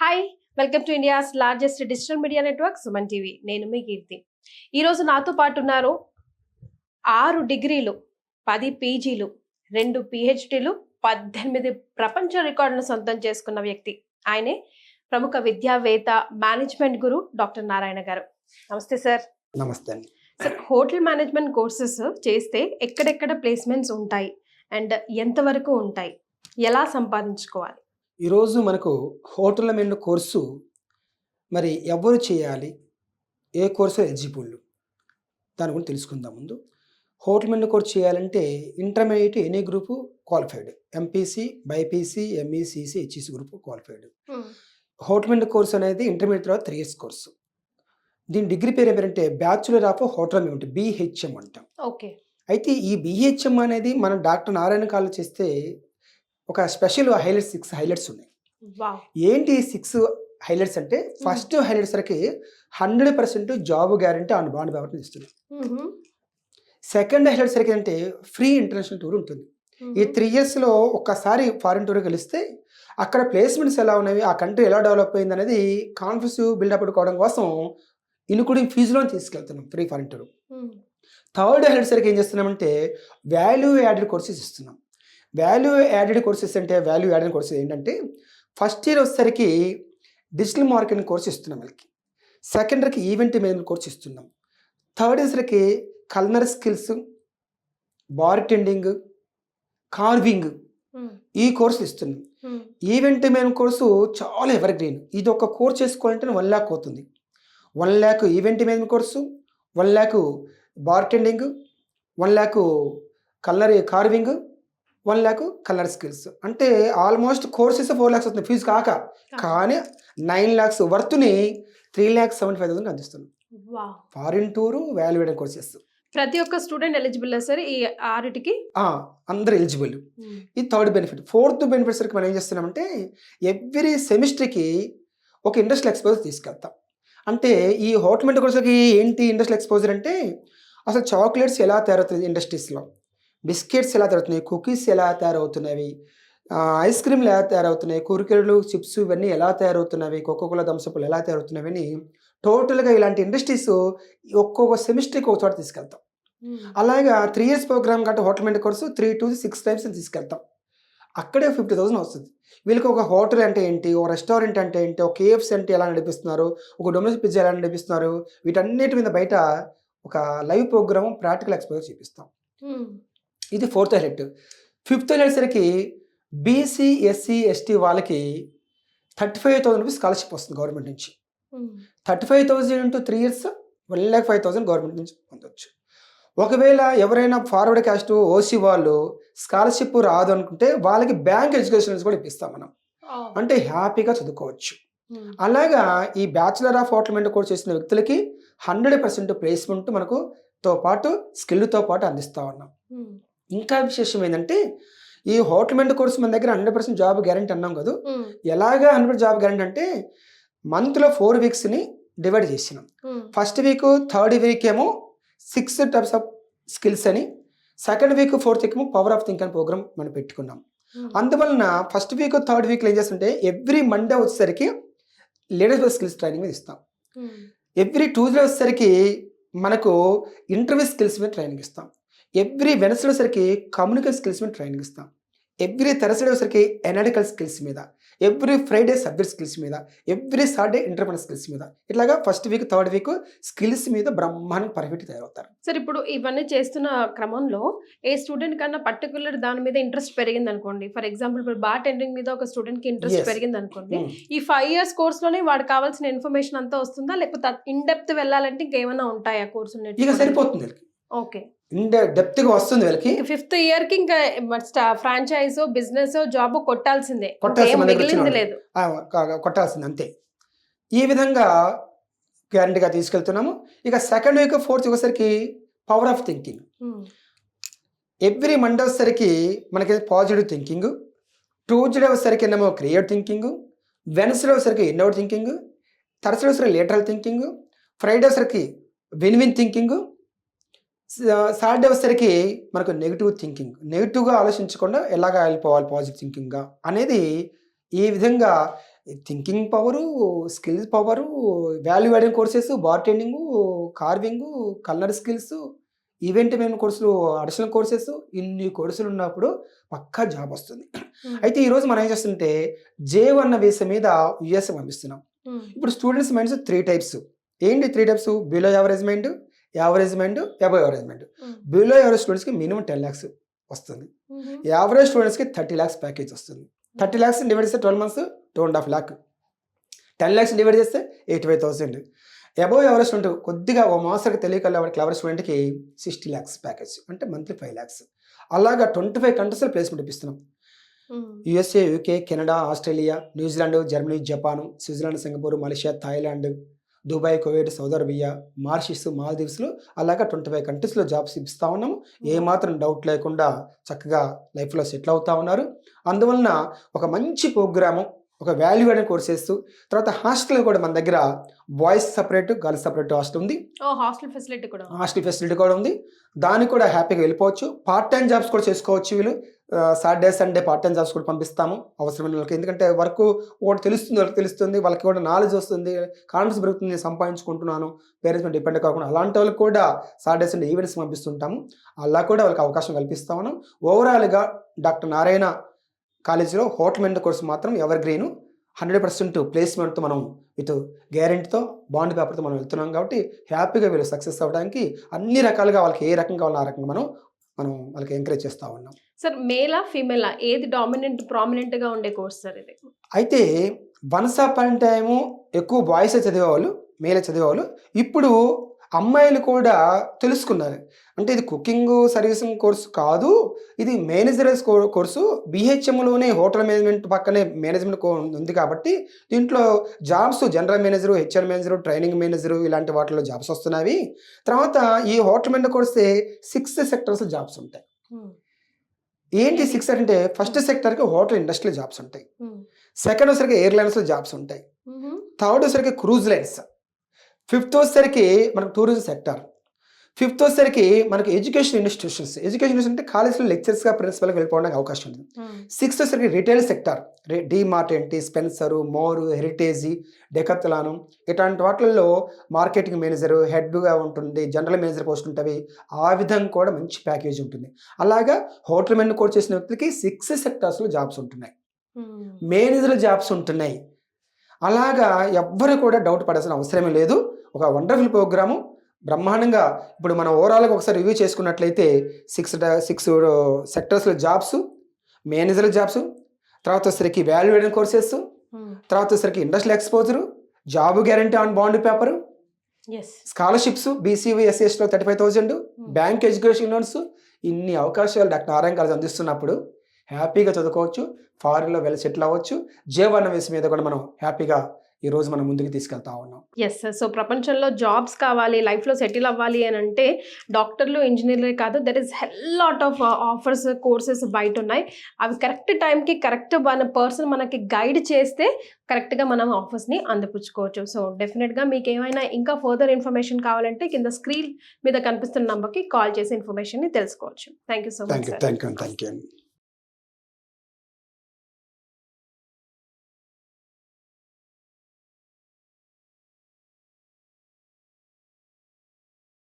Hi, welcome to India's largest digital media network Suman TV. నేను మీ కీర్తి. ఈరోజు నాతో పాటు ఉన్నారు 6 డిగ్రీలు, 10 పీజీలు, 2 పిహెచ్డీలు, 18 ప్రపంచ రికార్డులను సొంతం చేసుకున్న వ్యక్తి. ఆయనే ప్రముఖ విద్యావేత్త, మేనేజ్మెంట్ గురు డాక్టర్ నారాయణ గారు. నమస్తే సార్. నమస్తే అండి. సార్, హోటల్ మేనేజ్మెంట్ కోర్సెస్ చేస్తే ఎక్కడెక్కడ ప్లేస్మెంట్స్ ఉంటాయి అండ్ ఎంతవరకు ఉంటాయి, ఎలా సంపాదించుకోవాలి? ఈరోజు మనకు హోటల్ మేనేజ్మెంట్ కోర్సు మరి ఎవరు చేయాలి, ఏ కోర్సు ఎలిజిబుల్, దాని గురించి తెలుసుకుందాం. ముందు హోటల్ మేనేజ్మెంట్ కోర్స్ చేయాలంటే intermediate any group qualified, MPC, BiPC, MECC, HEC group qualified. Hotel management course అనేది ఇంటర్మీడియట్ తర్వాత 3 years కోర్సు. దీని డిగ్రీ పేరు ఏమంటే bachelor of hotel management, BHM అంటాం. ఓకే. అయితే ఈ BHM అనేది మనం డాక్టర్ నారాయణ కాలేజ్ చేస్తే ఒక స్పెషల్ హైలైట్స్, 6 హైలైట్స్ ఉన్నాయి. వావ్. ఏంటి 6 హైలైట్స్ అంటే, ఫస్ట్ హైలైట్స్ వరకు 100% job guarantee on bond paper ఇస్తుంది. సెకండ్ హైలైట్స్ వరకు అంటే ఫ్రీ ఇంటర్నేషనల్ టూర్ ఉంటుంది. ఈ 3 yearsలో ఒక్కసారి ఫారిన్ టూర్ కలిస్తే అక్కడ ప్లేస్మెంట్స్ ఎలా ఉన్నాయి, ఆ కంట్రీ ఎలా డెవలప్ అయింది అనేది కాన్ఫిడెన్స్ బిల్డప్ కావడం కోసం ఇన్క్లూడింగ్ ఫీజులో తీసుకెళ్తున్నాం, free foreign tour. Third highlights వరకు ఏం చేస్తున్నామంటే వాల్యూ యాడెడ్ కోర్సెస్ ఇస్తున్నాం. వాల్యూ యాడెడ్ కోర్సెస్ అంటే, వాల్యూ యాడెడ్ కోర్సెస్ ఏంటంటే, ఫస్ట్ ఇయర్ వచ్చేసరికి డిజిటల్ మార్కెటింగ్ కోర్స్ ఇస్తున్నాం వీళ్ళకి. సెకండ్ ఇయర్కి ఈవెంట్ మేనేజ్మెంట్ కోర్స్ ఇస్తున్నాం. థర్డ్ ఇయర్కి culinary skills, bartending, carving, ఈ కోర్సులు ఇస్తున్నాం. ఈవెంట్ మేనేజ్మెంట్ కోర్సు చాలా ఎవర్ గ్రీన్. ఇది ఒక కోర్స్ చేసుకోవాలంటే 1 lakh అవుతుంది. 1 lakh event management course, 1 lakh bar tending, 1 lakh culinary carving, 1 lakh colour skills. అంటే ఆల్మోస్ట్ కోర్సెస్ 4 lakhs అవుతుంది ఫీజు కాక. కానీ 9 lakhs వర్త్ని 3,75,000 అందిస్తున్నాం. Foreign tour, valuated courses. ప్రతి ఒక్క స్టూడెంట్ ఎలిజిబుల్ సార్ ఈ 6టికి? అందరు ఎలిజిబుల్. ఇది థర్డ్ బెనిఫిట్. ఫోర్త్ బెనిఫిట్ సరికి మనం ఏం చేస్తున్నామంటే, ఎవ్రీ సెమిస్టర్కి ఒక ఇండస్ట్రియల్ ఎక్స్పోజర్ తీసుకెళ్తాం. అంటే ఈ హోటల్ మేనేజ్మెంట్ కోర్సులకి ఏంటి ఇండస్ట్రియల్ ఎక్స్పోజర్ అంటే, అసలు చాక్లెట్స్ ఎలా తయారవుతుంది ఇండస్ట్రీస్లో, బిస్కెట్స్ ఎలా తయారవుతున్నాయి, కుకీస్ ఎలా తయారవుతున్నవి, ఐస్ క్రీమ్లు ఎలా తయారవుతున్నాయి, కుర్కురేలు, చిప్స్ ఇవన్నీ ఎలా తయారవుతున్నవి, కోకోకోలా, థమ్సప్లు ఎలా తయారవుతున్నవి అని టోటల్గా ఇలాంటి ఇండస్ట్రీస్ ఒక్కొక్క సెమిస్టర్కి ఒక చోట తీసుకెళ్తాం. అలాగా 3 years ప్రోగ్రామ్ కాబట్టి hotel management course 3 to 6 times తీసుకెళ్తాం. అక్కడే 50,000 వస్తుంది. వీళ్ళకి ఒక హోటల్ అంటే ఏంటి, ఒక రెస్టారెంట్ అంటే ఏంటి, ఒక KFC అంటే ఎలా నడిపిస్తున్నారు, ఒక డొమినోస్ పిజ్జా ఎలా నడిపిస్తున్నారు, వీటన్నిటి మీద బయట ఒక లైవ్ ప్రోగ్రామ్, ప్రాక్టికల్ ఎక్స్పోజర్ చూపిస్తాం. ఇది 4th హైలైట్. 5th హైలైట్ సరికి బీసీ, ఎస్సీ, ఎస్టీ వాళ్ళకి 35,000 రూపీస్ స్కాలర్షిప్ వస్తుంది గవర్నమెంట్ నుంచి. 35,000 into 3 years 1,05,000 గవర్నమెంట్ నుంచి పొందవచ్చు. ఒకవేళ ఎవరైనా ఫార్వర్డ్ క్యాస్ట్, ఓసీ వాళ్ళు స్కాలర్షిప్ రాదు అనుకుంటే వాళ్ళకి బ్యాంక్ ఎడ్యుకేషన్స్ కూడా ఇప్పిస్తాం మనం. అంటే హ్యాపీగా చదువుకోవచ్చు. అలాగా ఈ bachelor of hotel management course చేసిన వ్యక్తులకి 100% ప్లేస్మెంట్ మనకు తో పాటు స్కిల్తో పాటు అందిస్తా ఉన్నాం. ఇంకా విశేషం ఏంటంటే, ఈ హోటల్ మేనేజ్మెంట్ కోర్స్ మన దగ్గర 100% జాబ్ గ్యారంటీ అన్నాం కదా. ఎలాగా 100% జాబ్ గ్యారంటీ అంటే, మంత్లో 4 weeksని డివైడ్ చేసినాం. ఫస్ట్ వీక్, థర్డ్ వీక్ ఏమో 6 types ఆఫ్ స్కిల్స్ అని, సెకండ్ వీక్, ఫోర్త్ వీక్ ఏమో పవర్ ఆఫ్ థింక్ అని ప్రోగ్రామ్ మనం పెట్టుకున్నాం. అందువలన ఫస్ట్ వీక్, థర్డ్ వీక్లో ఏం చేస్తుంటే, ఎవ్రీ మండే వచ్చేసరికి లీడర్షిప్ స్కిల్స్ ట్రైనింగ్ మీద ఇస్తాం. ఎవ్రీ ట్యూస్డే వచ్చేసరికి మనకు ఇంటర్వ్యూ స్కిల్స్ మీద ట్రైనింగ్ ఇస్తాం. ఎవ్రీ వెనస్డే వచ్చేసరికి కమ్యూనికేషన్ స్కిల్స్ మీద ట్రైనింగ్ ఇస్తాం. ఎవ్రీ థర్స్డే వచ్చేసరికి ఎనాలిటికల్ స్కిల్స్ మీద, ఎవ్రీ ఫ్రైడే సబ్జెక్ట్ స్కిల్స్ మీద, ఎవ్రీ సాటర్డే ఎంటర్ప్రెన్యూర్ స్కిల్స్ మీద. ఇట్లాగా first week, third week skills మీద బ్రహ్మాండంగా పర్ఫెక్ట్ తయారవుతారు. సార్, ఇప్పుడు ఇవన్నీ చేస్తున్న క్రమంలో ఏ స్టూడెంట్ కన్నా పర్టికులర్ దాని మీద ఇంట్రెస్ట్ పెరిగింది అనుకోండి, ఫర్ ఎగ్జాంపుల్ ఇప్పుడు బార్ టెండరింగ్ మీద ఒక స్టూడెంట్కి ఇంట్రెస్ట్ పెరిగింది అనుకోండి, ఈ 5 years కోర్స్లోనే వాడికి కావాల్సిన ఇన్ఫర్మేషన్ అంతా వస్తుందా, లేకపోతే ఇన్ డెప్త్ వెళ్ళాలంటే ఇంకేమైనా ఉంటాయా కోర్సు? ఇక సరిపోతుంది. ఓకే, డెప్త్గా వస్తుంది వీళ్ళకి. 5th yearకి ఇంకా ఫ్రాంచైజ్, బిజినెస్, జాబ్ కొట్టాల్సిందే, మిగిలింది లేదు, కొట్టాల్సింది అంతే. ఈ విధంగా గ్యారంటీగా తీసుకెళ్తున్నాము. ఇక సెకండ్ వీక్, ఫోర్త్ వచ్చేసరికి power of thinking. Every Monday వచ్చేసరికి మనకి పాజిటివ్ థింకింగ్, ట్యూస్డే వచ్చేసరికి ఏమో క్రియేటివ్ థింకింగ్, వెన్స్డే వచ్చేసరికి ఇన్నోవేటివ్ థింకింగ్, థర్స్డే వచ్చేసరికి లేటరల్ థింకింగ్, ఫ్రైడే వచ్చేసరికి విన్ థింకింగ్, సాటర్డే వచ్చేసరికి మనకు నెగిటివ్ థింకింగ్. నెగిటివ్గా ఆలోచించకుండా ఎలాగా వెళ్ళిపోవాలి పాజిటివ్ థింకింగ్గా అనేది ఈ విధంగా thinking power, skills power, value adding courses, bartending, carving, colour skills, event management కోర్సులు, అడిషనల్ కోర్సెస్, ఇన్ని కోర్సులు ఉన్నప్పుడు పక్కా జాబ్ వస్తుంది. అయితే ఈరోజు మనం ఏం చేస్తుంటే J1 వీసా మీద యుఎస్ పంపిస్తున్నాం. ఇప్పుడు స్టూడెంట్స్ మైండ్స్ 3 టైప్స్. ఏంటి 3 types? Below average mind, average mind, above average mind. Below average స్టూడెంట్స్కి మినిమం 10 lakhs వస్తుంది. యావరేజ్ స్టూడెంట్స్కి 30 lakhs ప్యాకేజ్ వస్తుంది. 30 lakhs డివైడ్ చేస్తే 12 months 2.5 lakh. 10 lakhs డివైడ్ చేస్తే 85,000. అబవ్ యావరేజ్ స్టూడెంట్ కొద్దిగా ఓ మాస్టర్కి తెలియకల్లా క్లవర్ స్టూడెంట్కి 60 lakhs ప్యాకేజ్, అంటే మంత్లీ 5 lakhs. అలాగా 25 కంట్రీస్లో ప్లేస్మెంట్ ఇప్పిస్తున్నాం. USA, UK, Canada, Australia, New Zealand, Germany, Japan, Switzerland, Singapore, Malaysia, Thailand, Dubai, Kuwait, Saudi Arabia, Mauritius, మాల్దీవ్స్లో అలాగా 25 కంట్రీస్లో జాబ్స్ ఇప్పిస్తూ ఉన్నాము. ఏమాత్రం డౌట్ లేకుండా చక్కగా లైఫ్లో సెటిల్ అవుతూ ఉన్నారు. అందువలన ఒక మంచి ప్రోగ్రాము, ఒక వాల్యూ యాడెడ్ కోర్సెస్, తర్వాత హాస్టల్ కూడా మన దగ్గర boys separate, girls separate hostel ఉంది. హాస్టల్ ఫెసిలిటీ కూడా ఉంది. దానికి కూడా హ్యాపీగా వెళ్ళిపోవచ్చు. పార్ట్ టైం జాబ్స్ కూడా చేసుకోవచ్చు. వీళ్ళు Saturday, Sunday part time jobs కూడా పంపిస్తాము అవసరమైన వాళ్ళకి. ఎందుకంటే వర్క్ ఒకటి తెలుస్తుంది, వాళ్ళకి కూడా నాలెడ్జ్ వస్తుంది, కాన్ఫిడెన్స్ పెరుగుతుంది, సంపాదించుకుంటున్నాను, పేరెంట్స్ మీద డిపెండ్ కాకుండా అలాంటి వాళ్ళకి కూడా సాటర్డే, సండే ఈవెంట్స్ పంపిస్తుంటాము. అలా కూడా వాళ్ళకి అవకాశం కల్పిస్తాము. ఓవరాల్గా డాక్టర్ నారాయణ కాలేజీలో హోటల్ మేనేజ్మెంట్ కోర్సు మాత్రం ఎవర్ గ్రీన్, 100% ప్లేస్మెంట్తో మనం విత్ గ్యారెంటీతో బాండ్ పేపర్తో మనం వెళ్తున్నాం. కాబట్టి హ్యాపీగా వీళ్ళు సక్సెస్ అవ్వడానికి అన్ని రకాలుగా వాళ్ళకి ఏ రకంగా కావాలో ఆ రకంగా మనం వాళ్ళకి ఎంకరేజ్ చేస్తూ ఉన్నాం. సార్ మేలా ఫీమేలా ఏది ప్రామినెంట్గా ఉండే కోర్స్ సార్ ఇది? అయితే వన్స్ అపాన్ టైము ఎక్కువ బాయ్స్ చదివేవాళ్ళు, మేలే చదివేవాళ్ళు. ఇప్పుడు అమ్మాయిలు కూడా తెలుసుకున్నారు. అంటే ఇది కుకింగ్ సర్వీసింగ్ కోర్సు కాదు, ఇది మేనేజరల్స్ కోర్సు. BHMలోనే హోటల్ మేనేజ్మెంట్ పక్కనే మేనేజ్మెంట్ ఉంది కాబట్టి దీంట్లో jobs general manager, HR manager, training manager ఇలాంటి వాటిలో జాబ్స్ వస్తున్నాయి. తర్వాత ఈ హోటల్ మేనేజ్మెంట్ కోర్సే 6 సెక్టర్స్ జాబ్స్ ఉంటాయి. ఏంటి 6 అంటే ఫస్ట్ సెక్టర్కి హోటల్ ఇండస్ట్రీలో జాబ్స్ ఉంటాయి, సెకండ్ వచ్చరికి ఎయిర్లైన్స్లో జాబ్స్ ఉంటాయి, థర్డ్ వచ్చరికి క్రూజ్ లైన్స్, ఫిఫ్త్ వచ్చరికి మనకు టూరిజం సెక్టర్, ఫిఫ్త్ వచ్చరికి మనకి ఎడ్యుకేషన్ ఇన్స్టిట్యూషన్స్ అంటే కాలేజ్లో లెక్చర్స్గా ప్రిన్సిపల్గా వెళ్ళిపోవడానికి అవకాశం ఉంది. సిక్స్త్ వచ్చరికి రిటైల్ సెక్టర్, డీమార్ట్ ఏంటి, స్పెన్సరు, మోరు, హెరిటేజ్, డెకత్లాను ఇట్లాంటి వాటిల్లో మార్కెటింగ్ మేనేజరు, హెడ్గా ఉంటుంది, జనరల్ మేనేజర్ పోస్ట్ ఉంటుంది. ఆ విధంగా కూడా మంచి ప్యాకేజ్ ఉంటుంది. అలాగా హోటల్ మేనేజ్ కోర్స్ చేసిన వ్యక్తికి 6 సెక్టార్స్లో జాబ్స్ ఉంటున్నాయి, మేనేజర్ జాబ్స్ ఉంటున్నాయి. అలాగా ఎవ్వరు కూడా డౌట్ పడాల్సిన అవసరమే లేదు. ఒక వండర్ఫుల్ ప్రోగ్రాము బ్రహ్మాండంగా. ఇప్పుడు మనం ఓవరాల్గా ఒకసారి రివ్యూ చేసుకున్నట్లయితే 6 సెక్టర్స్లో జాబ్స్, మేనేజర్ జాబ్స్, తర్వాత వచ్చరికి వాల్యూ యాడెడ్ కోర్సెస్, తర్వాత వచ్చరికి industrial exposure, job guarantee on bond paper, scholarships BCV SCSలో 35,000, bank education loans, ఇన్ని అవకాశాలు డాక్టర్ నారాయణ కాలేజ్ అందిస్తున్నప్పుడు హ్యాపీగా చదువుకోవచ్చు, ఫారిన్లో వెళ్ళి సెటిల్ అవ్వచ్చు. J1 వీసా మీద కూడా మనం హ్యాపీగా ఈరోజు మనం ముందుకు తీసుకెళ్తా ఉన్నాం. సో ప్రపంచంలో జాబ్స్ కావాలి, లైఫ్లో సెటిల్ అవ్వాలి అని అంటే డాక్టర్లు, ఇంజనీర్లే కాదు, there is lot of offers, courses బయట ఉన్నాయి. అవి కరెక్ట్ టైంకి కరెక్ట్ పర్సన్ మనకి గైడ్ చేస్తే కరెక్ట్గా మనం ఆఫర్స్ని అందిపుచ్చుకోవచ్చు. సో డెఫినెట్గా మీకు ఏమైనా ఇంకా ఫర్దర్ ఇన్ఫర్మేషన్ కావాలంటే కింద స్క్రీన్ మీద కనిపిస్తున్న నంబర్కి కాల్ చేసి ఇన్ఫర్మేషన్ని తెలుసుకోవచ్చు. Thank you so much. Thank you.